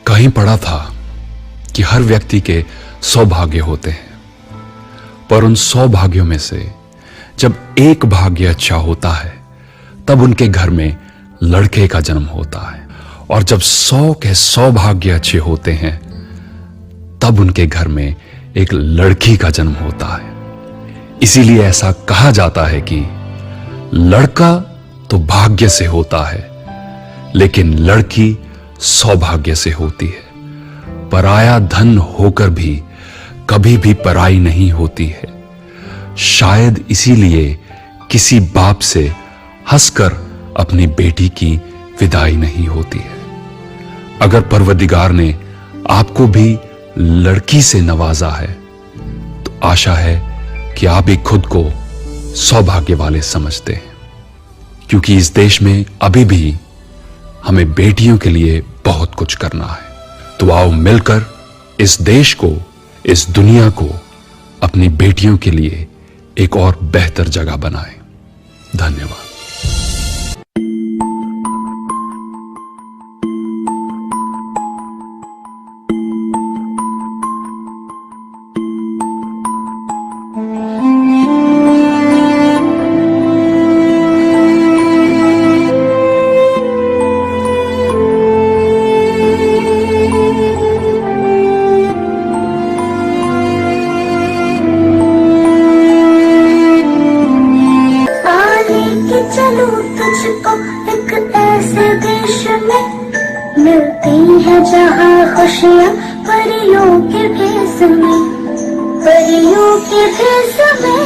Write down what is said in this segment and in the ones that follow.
कहीं पढ़ा था कि हर व्यक्ति के 100 भाग्य होते हैं, पर उन 100 भाग्यों में से जब एक भाग्य अच्छा होता है तब उनके घर में लड़के का जन्म होता है, और जब 100 के 100 भाग्य अच्छे होते हैं तब उनके घर में एक लड़की का जन्म होता है। इसीलिए ऐसा कहा जाता है कि लड़का तो भाग्य से होता है, लेकिन लड़की सौभाग्य से होती है। पराया धन होकर भी कभी भी पराई नहीं होती है। शायद इसीलिए किसी बाप से हंसकर अपनी बेटी की विदाई नहीं होती है। अगर परवरदिगार ने आपको भी लड़की से नवाजा है तो आशा है कि आप भी खुद को सौभाग्य वाले समझते हैं, क्योंकि इस देश में अभी भी हमें बेटियों के लिए बहुत कुछ करना है। तो आओ मिलकर इस देश को, इस दुनिया को अपनी बेटियों के लिए एक और बेहतर जगह बनाएं। धन्यवाद। एक ऐसे देश में मिलती है जहाँ खुशियाँ परियों के भेष में, परियों के भेष में।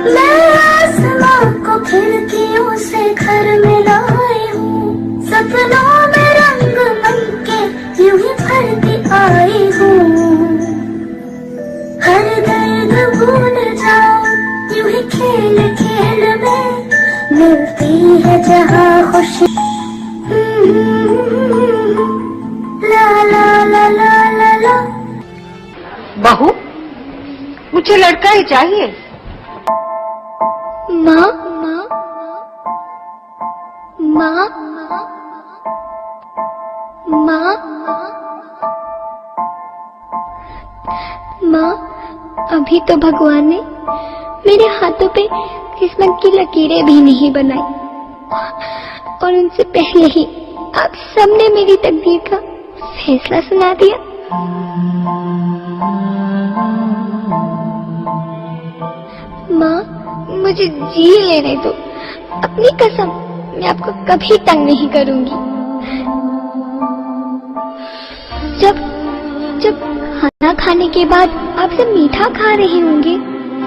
मैं आसमां को खिड़कियों से घर में लाई हूँ, सपनों में रंग मन के यूं ही भरती आई हूँ। हर दर्द भूल जाओ यूं ही खेल खेल में, मिलती है जहाँ खुशी। ला ला ला ला ला ला। बहू, मुझे लड़का ही चाहिए। माँ माँ माँ माँ माँ, अभी तो भगवान ने मेरे हाथों पे किस्मत की लकीरें भी नहीं बनाई, और उनसे पहले ही आप सबने मेरी तकदीर का फैसला सुना दिया। माँ, मुझे जी लेने दो, अपनी कसम, मैं आपको कभी तंग नहीं करूंगी। जब खाना खाने के बाद आपसे मीठा खा रही होंगी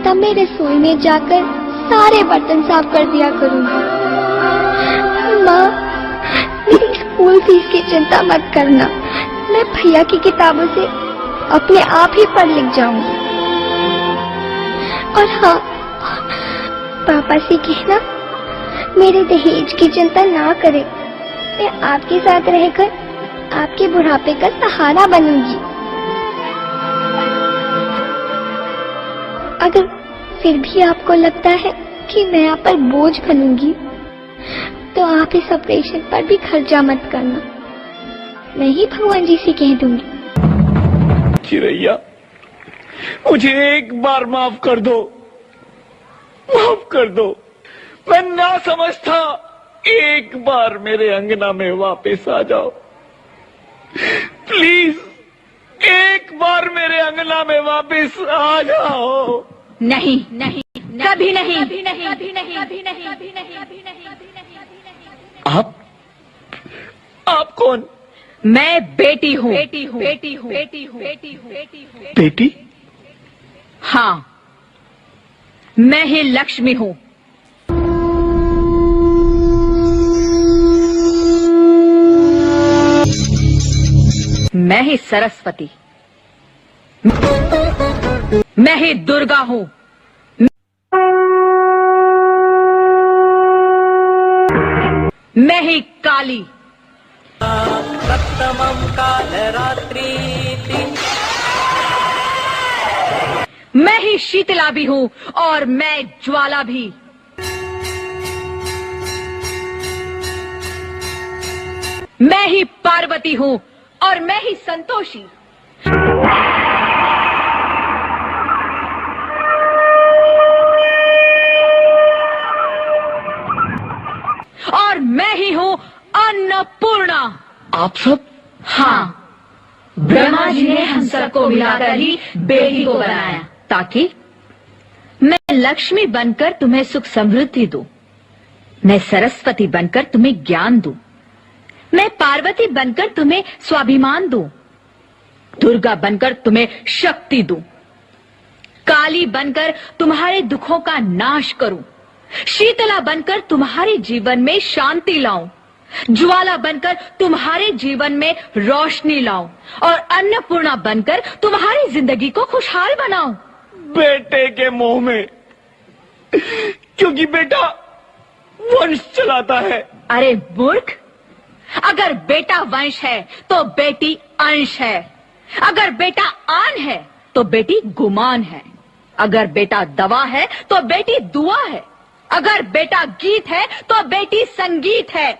तब मैं रसोई में जाकर सारे बर्तन साफ कर दिया करूंगी। माँ, मेरी स्कूल फीस की चिंता मत करना, मैं भैया की किताबों से अपने आप ही पढ़ लिख जाऊंगी। और हाँ, पापा से कहना मेरे दहेज की चिंता ना करें, मैं आपके साथ रहकर आपके बुढ़ापे का सहारा बनूंगी। अगर फिर भी आपको लगता है कि मैं आप पर बोझ बनूंगी तो आप इस ऑपरेशन पर भी खर्चा मत करना, मैं ही भगवान जी से कह दूंगी। चिरैया, मुझे एक बार माफ कर दो, माफ कर दो। मैं ना समझ था, एक बार मेरे अंगना में वापस आ जाओ प्लीज, एक बार मेरे अंगना में वापस आ जाओ। नहीं नहीं, कभी नहीं, कभी नहीं, कभी नहीं, कभी नहीं, कभी नहीं, कभी नहीं। आप कौन? मैं बेटी हूँ, बेटी हूँ, बेटी हूँ, बेटी हूँ, बेटी हूँ, बेटी हूँ। बेटी? हाँ, मैं ही लक्ष्मी हूँ। मैं ही सरस्वती, मैं ही दुर्गा हूँ, मैं ही काली। सप्तमं कालरात्रि, मैं ही शीतला भी हूँ और मैं ज्वाला भी। मैं ही पार्वती हूँ और मैं ही संतोषी। और मैं ही हूँ अन्नपूर्णा। आप सब? हाँ, ब्रह्मा जी ने हम सबको मिलाकर ही बेटी को बनाया ताकि मैं लक्ष्मी बनकर तुम्हें सुख समृद्धि दूं, मैं सरस्वती बनकर तुम्हें ज्ञान दूं, मैं पार्वती बनकर तुम्हें स्वाभिमान दूं, दुर्गा बनकर तुम्हें शक्ति दूं, काली बनकर तुम्हारे दुखों का नाश करूं, शीतला बनकर तुम्हारे जीवन में शांति लाऊं, ज्वाला बनकर तुम्हारे जीवन में रोशनी लाऊं और अन्नपूर्णा बनकर तुम्हारी जिंदगी को खुशहाल बनाऊं। बेटे के मोह में, क्योंकि बेटा वंश चलाता है। अरे मूर्ख, अगर बेटा वंश है तो बेटी अंश है, अगर बेटा आन है तो बेटी गुमान है, अगर बेटा दवा है तो बेटी दुआ है, अगर बेटा गीत है तो बेटी संगीत है,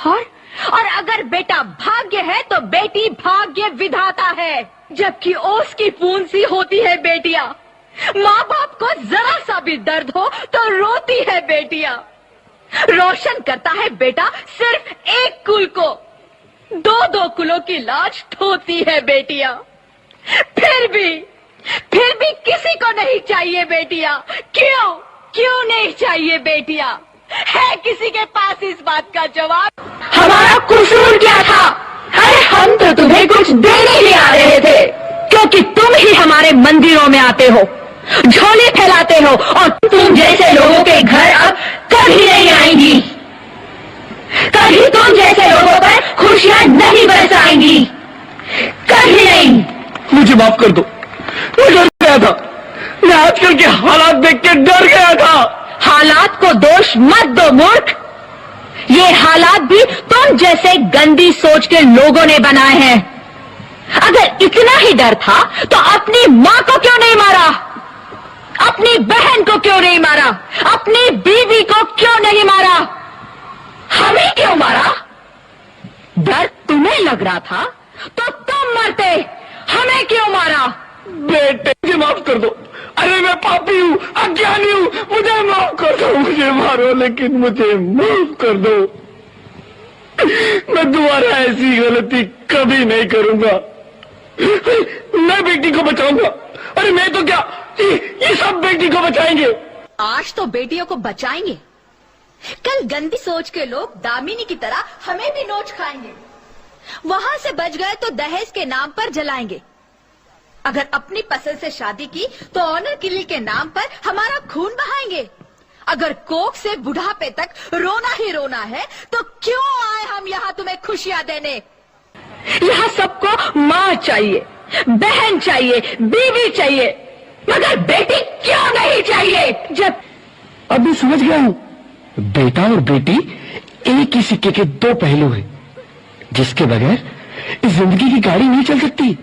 और अगर बेटा भाग्य है तो बेटी भाग्य विधाता है। जबकि ओस की बूंद सी होती है बेटियां, माँ बाप को जरा सा भी दर्द हो तो रोती है बेटियां। रोशन करता है बेटा सिर्फ एक कुल को, दो दो कुलों की लाज ढोती है बेटियां। फिर भी किसी को नहीं चाहिए बेटियां। क्यों नहीं चाहिए बेटियां? है किसी के पास इस बात का जवाब? हमारा कसूर क्या था? अरे हम तो तुम्हें कुछ देने ही आ रहे थे, क्योंकि तुम ही हमारे मंदिरों में आते हो, झोले फैलाते हो, और तुम जैसे लोगों के घर अब कभी नहीं आएंगी। कभी तुम जैसे लोगों पर खुशियां नहीं बरसाएंगी, कभी नहीं। मुझे माफ कर दो, मैं डर गया था। मैं आजकल के हालात देख के डर गया था। हालात को दोष मत दो मूर्ख, ये हालात भी तुम जैसे गंदी सोच के लोगों ने बनाए हैं। अगर इतना ही डर था तो अपनी माँ को क्यों नहीं मारा? अपनी बहन को क्यों नहीं मारा? अपनी बीवी को क्यों नहीं मारा? हमें क्यों मारा? डर तुम्हें लग रहा था तो तुम मरते, हमें क्यों मारा? बेटे मुझे माफ कर दो। अरे मैं पापी हूँ, अज्ञानी हूँ, मुझे माफ कर दो। मुझे मारो लेकिन मुझे माफ कर दो। मैं दोबारा ऐसी गलती कभी नहीं करूंगा। मैं बेटी को बचाऊंगा। अरे मैं तो क्या, ये सब बेटी को बचाएंगे। आज तो बेटियों को बचाएंगे, कल गंदी सोच के लोग दामिनी की तरह हमें भी नोच खाएंगे। वहां से बच गए तो दहेज के नाम पर जलाएंगे। अगर अपनी पसंद से शादी की तो ऑनर किलिंग के नाम पर हमारा खून बहाएंगे। अगर कोख से बुढ़ापे तक रोना ही रोना है तो क्यों आए हम यहाँ तुम्हें खुशियां देने? यहाँ सबको माँ चाहिए, बहन चाहिए, बीवी चाहिए, मगर बेटी क्यों नहीं चाहिए? जब अभी समझ गया हूँ, बेटा और बेटी एक ही सिक्के के दो पहलू हैं, जिसके बगैर इस जिंदगी की गाड़ी नहीं चल सकती।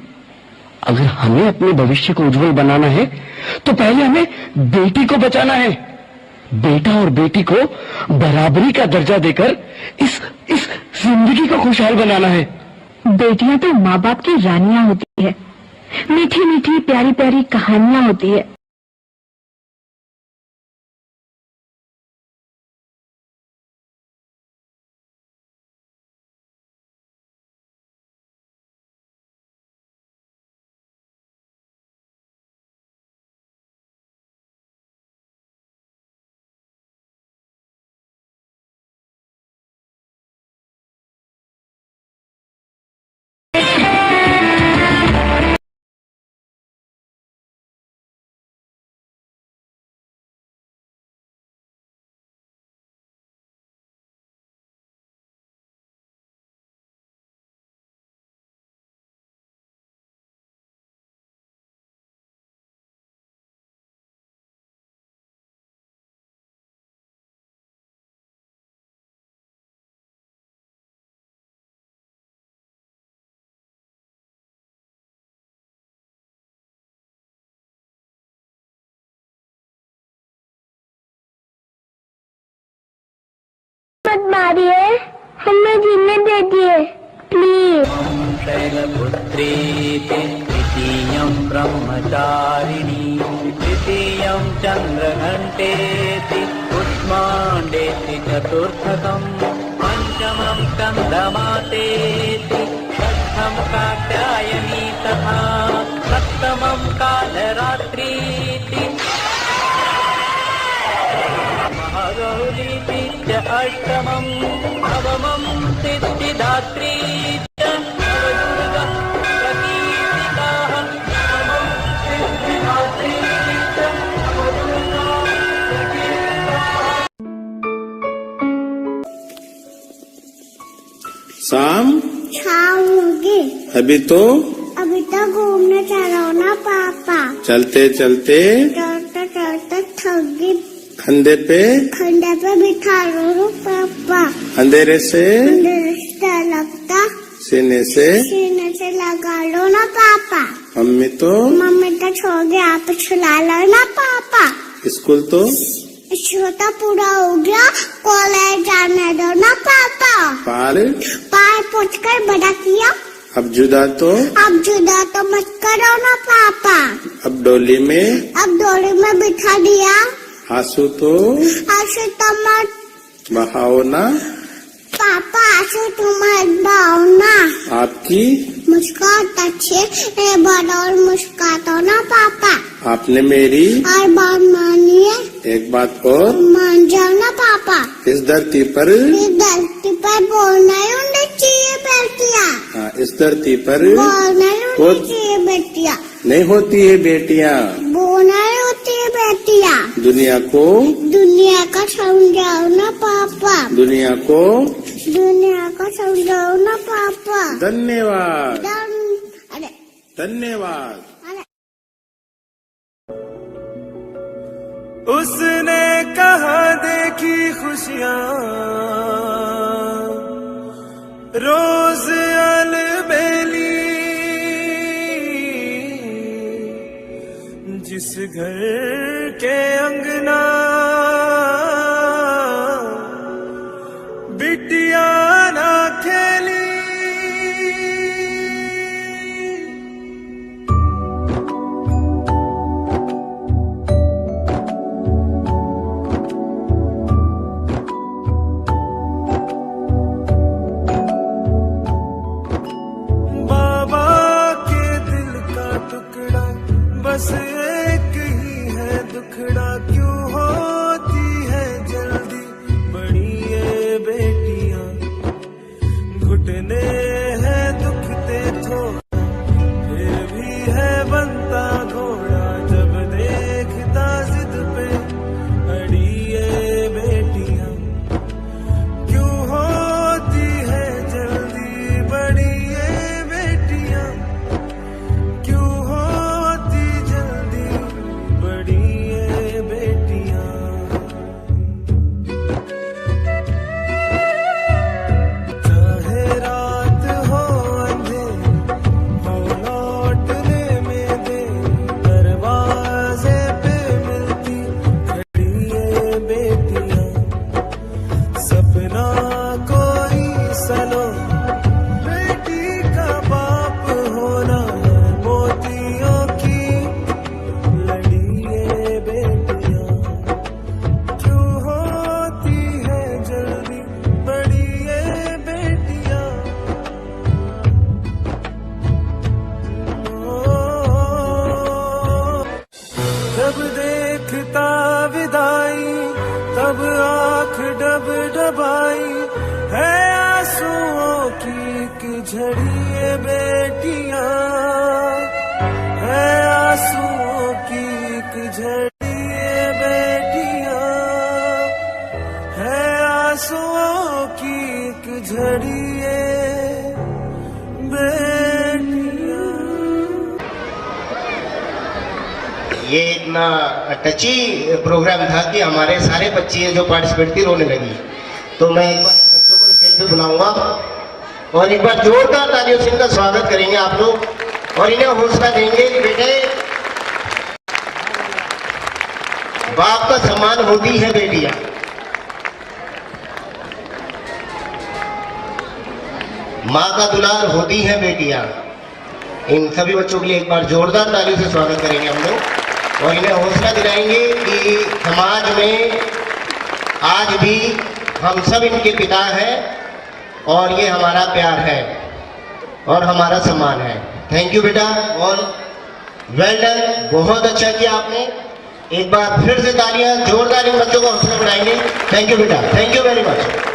अगर हमें अपने भविष्य को उज्जवल बनाना है तो पहले हमें बेटी को बचाना है। बेटा और बेटी को बराबरी का दर्जा देकर इस जिंदगी को खुशहाल बनाना है। बेटियां तो माँ बाप की रानियां होती है, मीठी मीठी प्यारी प्यारी कहानियां होती है। मत मारिए, हमें जीने दीजिए। शैलपुत्रीति तृतीयं ब्रह्मचारिणी तृतीयं चन्द्रघण्टेति कुष्माण्डेति चतुर्थकम् पंचमं स्कन्दमातेति षष्ठं कात्यायनी तथा सप्तमं कालरात्रीति महागौरीति च अष्टमं नवमं सिद्धिदात्री च नवदुर्गा प्रकीर्तिताः नवमं सिद्धिदात्री च नवदुर्गा प्रकीर्तिताः। शाम खाऊंगी। अभी तो घूमने चलो ना पापा। चलते चलते चलते चलते थक गई। खंडे पे बिठा लो पापा। अंधेरे से रिश्ता लगता सीने से लगा लो ना पापा। मम्मी तो छोड़ गया, आप छुला लो ना पापा। स्कूल तो छोटा पूरा हो गया, कॉलेज जाने दो ना पापा। पार पूछ कर बड़ा किया, अब जुदा तो मत करो ना पापा। अब डोली में बिठा दिया। आंसू तो मत बहाओ ना पापा, तुम बहाओ ना। आपकी मुस्कुराहट अच्छी है, बड़ा और मुस्कुराता ना पापा। आपने मेरी और बात मानिए, एक बात और मान जाओ ना पापा। इस धरती पर बोलना ही होना चाहिए बेटिया। हाँ, इस धरती पर बोलना ही होनी चाहिए बेटिया। नहीं होती है बेटियाँ, बोलना ही होती है बेटिया। दुनिया का समझाओ ना पापा। दुनिया को समझाओ ना पापा। धन्यवाद अरे धन्यवाद। उसने कहा देखी खुशियाँ रोज अलबेली, जिस घर के अंगना बिटिया ना खेली। बस एक ही है दुखड़ा, क्यों होती है जल्दी बड़ी ये बेटियां। घुटने हैं दुखते थोड़ा, फिर भी है बनता घोड़ा, जब देखता जिद पे अड़ी ये बेटियां। क्यों होती है जल्दी बड़ी ये बेटियां, क्यों बड़ी ये बेटियां। चाहे रात हो अंधेरी हो लौटने में देर, दरवाजे पे मिलती खड़ी ये बेटियां। सपना कोई सलो बेटी का बाप होना, मोतियों की बेटियां। क्यों होती है जल्दी बड़ी ये बेटियां। जब देखता विदाई तब आँख डब डबाई, है आंसुओं की एक झड़ी ये बेटियां। है आंसुओं की एक झड़ी ये बेटियां, है आंसुओं की एक झड़ी ये बेटियां। ये इतना टची प्रोग्राम था कि हमारे सारे बच्चे जो पार्टिसिपेट थी रोने लगी। तो मैं एक बार बच्चों को स्टेज पे बुलाऊंगा और एक बार जोरदार तालियों से इनका स्वागत करेंगे आप लोग, और इन्हें हौसला देंगे कि बेटे बाप का सम्मान होती है बेटियां। माँ का दुलार होती हैं बेटियां। इन सभी बच्चों के लिए एक बार जोरदार तालियों से स्वागत करेंगे हम लोग और इन्हें हौसला दिलाएंगे कि समाज में आज भी हम सब इनके पिता हैं और ये हमारा प्यार है और हमारा सम्मान है। थैंक यू बेटा, और वेल डन, बहुत अच्छा किया आपने। एक बार फिर से तालियां जोरदार इन बच्चों को हौसला बढ़ाएंगे। थैंक यू बेटा, थैंक यू वेरी मच।